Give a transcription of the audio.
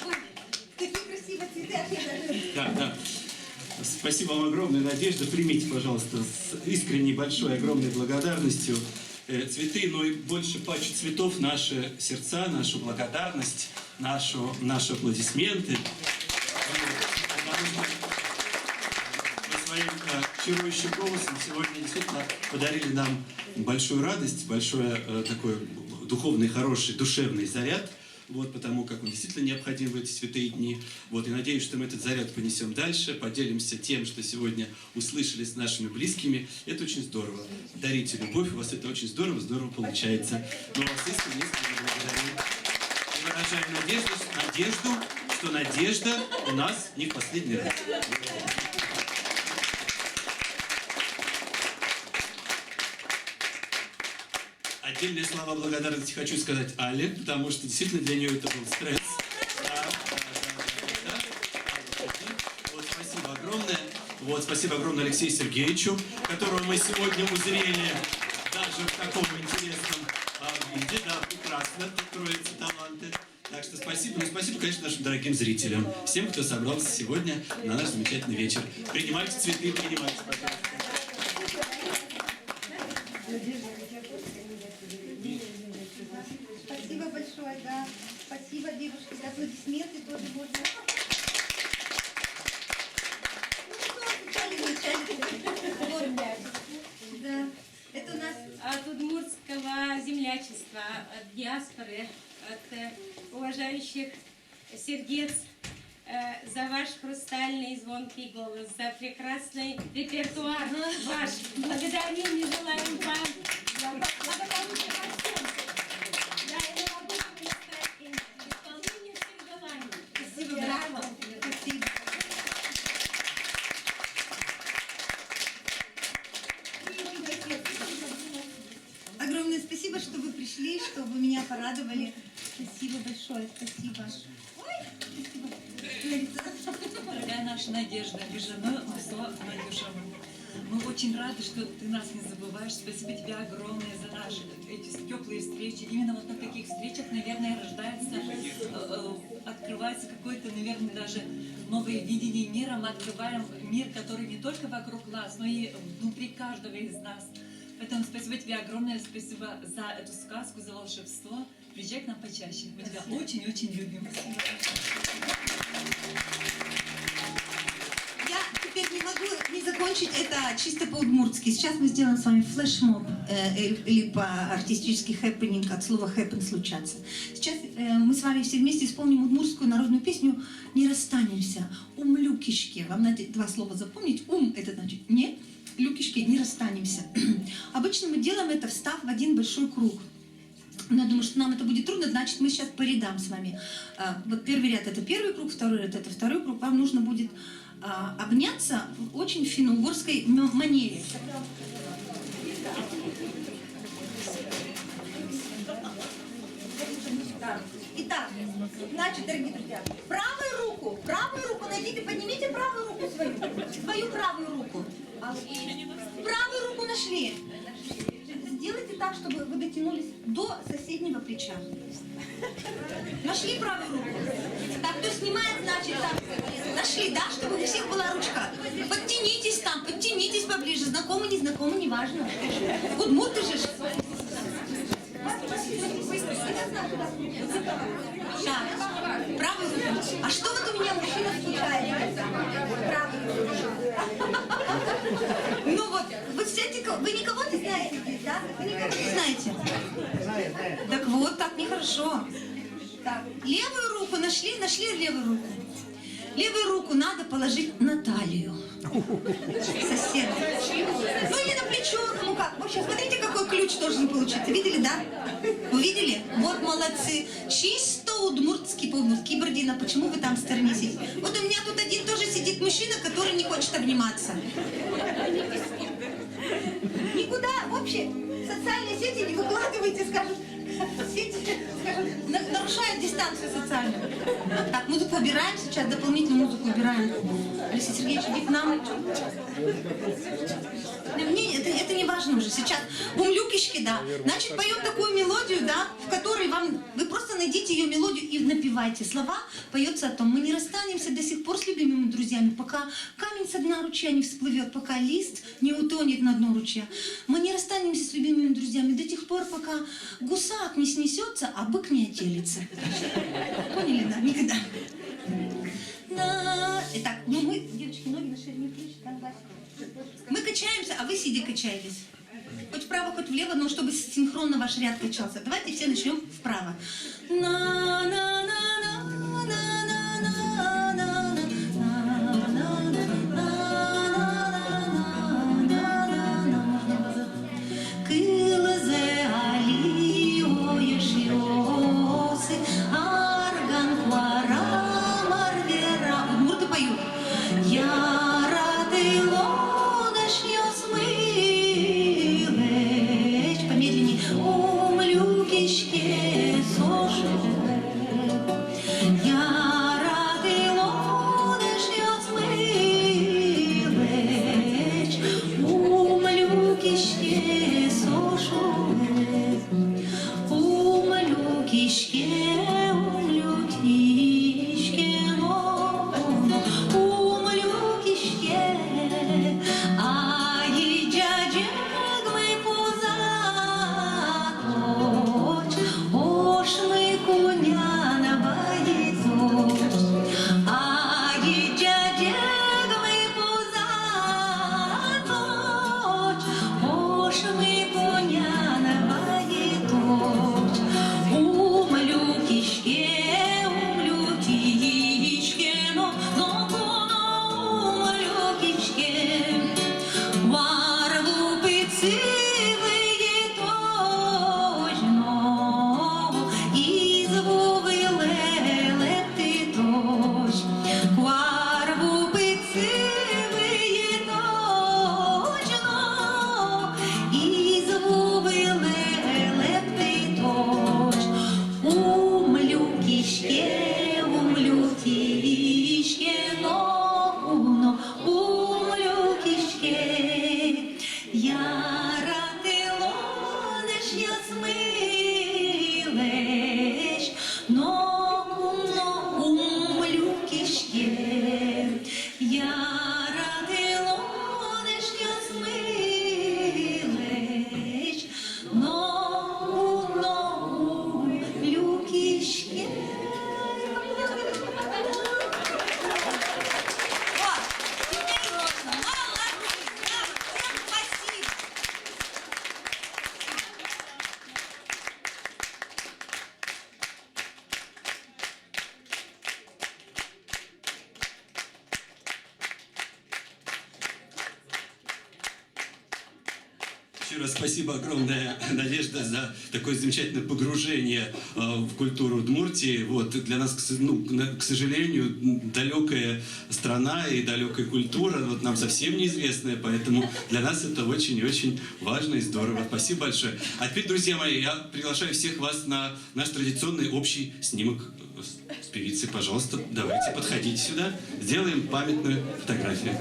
Ой, такие красивые цветы. Да. Спасибо вам огромное, Надежда. Примите, пожалуйста, с искренней, большой, огромной благодарностью цветы, но и больше паче цветов наши сердца, нашу благодарность, наши аплодисменты. Вы своим чарующим голосом сегодня действительно подарили нам большую радость, большой такой духовный, хороший, душевный заряд. Вот, потому как он действительно необходим в эти святые дни. Вот, и надеюсь, что мы этот заряд понесем дальше, поделимся тем, что сегодня услышали с нашими близкими. Это очень здорово. Дарите любовь, у вас это очень здорово получается. Но вас искренне благодарю. И выражаю надежду, что надежда у нас не в последний раз. Отдельные слова благодарности хочу сказать Але, потому что действительно для нее это был стресс. Да. Вот, спасибо огромное. Вот, спасибо огромное Алексею Сергеевичу, которого мы сегодня узрели даже в таком интересном виде. Да, прекрасно, тут кроются таланты. Так что спасибо. Ну, спасибо, конечно, нашим дорогим зрителям. Всем, кто собрался сегодня на наш замечательный вечер. Принимайте цветы, принимайте, пожалуйста. Спасибо большое, да. Спасибо, девушки, за аплодисменты тоже можно. Да. Это у нас от удмуртского землячества, от диаспоры, от уважающих сердец за ваш хрустальный и звонкий голос, за прекрасный репертуар ваш. Благодарим и желаем вам благополучия во всем. Да, и работы исполнения всех желаний. спасибо, браво. Спасибо. Огромное спасибо, что вы пришли, что вы меня порадовали. Спасибо большое, спасибо. Ой, спасибо. Дорогая наша Надежда, Бежано, Надюша, мы очень рады, что ты нас не забываешь. Спасибо тебе огромное за наши эти теплые встречи. Именно вот на таких встречах, наверное, рождается, открывается какое-то, наверное, даже новое видение мира. Мы открываем мир, который не только вокруг нас, но и внутри каждого из нас. Поэтому спасибо тебе огромное, спасибо за эту сказку, за волшебство. Приезжай к нам почаще. Мы тебя очень-очень любим. Я теперь не могу не закончить это чисто по-удмуртски. Сейчас мы сделаем с вами флешмоб или по-артистически хэппенинг, от слова хэппен случаться. Сейчас мы с вами все вместе исполним удмуртскую народную песню «Не расстанемся». Ум-люкишки. Вам надо два слова запомнить. Ум – это значит «не», люкишки, не расстанемся. Обычно мы делаем это, встав в один большой круг. Но я думаю, что нам это будет трудно, значит, мы сейчас по рядам с вами. Вот первый ряд – это первый круг, второй ряд – это второй круг. Вам нужно будет обняться в очень финно-угорской манере. Итак, значит, дорогие друзья, правую руку найдите, поднимите правую руку свою правую руку. Правую руку нашли. Сделайте так, чтобы вы дотянулись до соседнего плеча. Нашли правую руку? Так, кто снимает, значит так. Нашли, да, чтобы у всех была ручка. Подтянитесь там, подтянитесь поближе. Знакомый, незнакомый, неважно. Удмурты же. Так, правую руку. А что вот у меня мужчина скучает? Правую руку. Ну вот, вы никого не знаете здесь, да? Вы никого не знаете? Так вот, так нехорошо. Так, левую руку нашли левую руку. Левую руку надо положить на талию соседа. Ну или на плечо, ну как. В общем, смотрите, какой ключ должен получиться. Видели, да? Вы видели? Вот молодцы. Чисто удмуртский, по-удмуртски. Кибердина, почему вы там сторонитесь? Вот у меня тут один тоже сидит мужчина, который не хочет обниматься. Никуда, вообще, социальные сети не выкладывайте, скажут. Сети, скажем, нарушают дистанцию социальную. Так, музыку убираем сейчас, дополнительную музыку убираем. Алексей Сергеевич, иди к нам. Мне это не важно уже сейчас. Умлюкишки, да. Значит, поем такую мелодию, да, в которой вы просто найдете напевайте слова, поется о том, мы не расстанемся до сих пор с любимыми друзьями, пока камень с дна ручья не всплывет, пока лист не утонет на дно ручья. Мы не расстанемся с любимыми друзьями до тех пор, пока гусак не снесется, а бык не отелится. Поняли, да? Никогда. Итак, ну мы, девочки, ноги на ширине плеч, там Вася. Мы качаемся, а вы сидя качаетесь. Хоть вправо, хоть влево, но чтобы синхронно ваш ряд качался. Давайте все начнем вправо. Удмурты поют. Помедленнее. Умлюкишке сошу. Еще раз спасибо огромное, Надежда, за такое замечательное погружение в культуру Удмуртии. Вот, для нас, к сожалению, далекая страна и далекая культура, вот, нам совсем неизвестная, поэтому для нас это очень и очень важно и здорово. Спасибо большое. А теперь, друзья мои, я приглашаю всех вас на наш традиционный общий снимок с певицей. Пожалуйста, давайте, подходите сюда, сделаем памятную фотографию.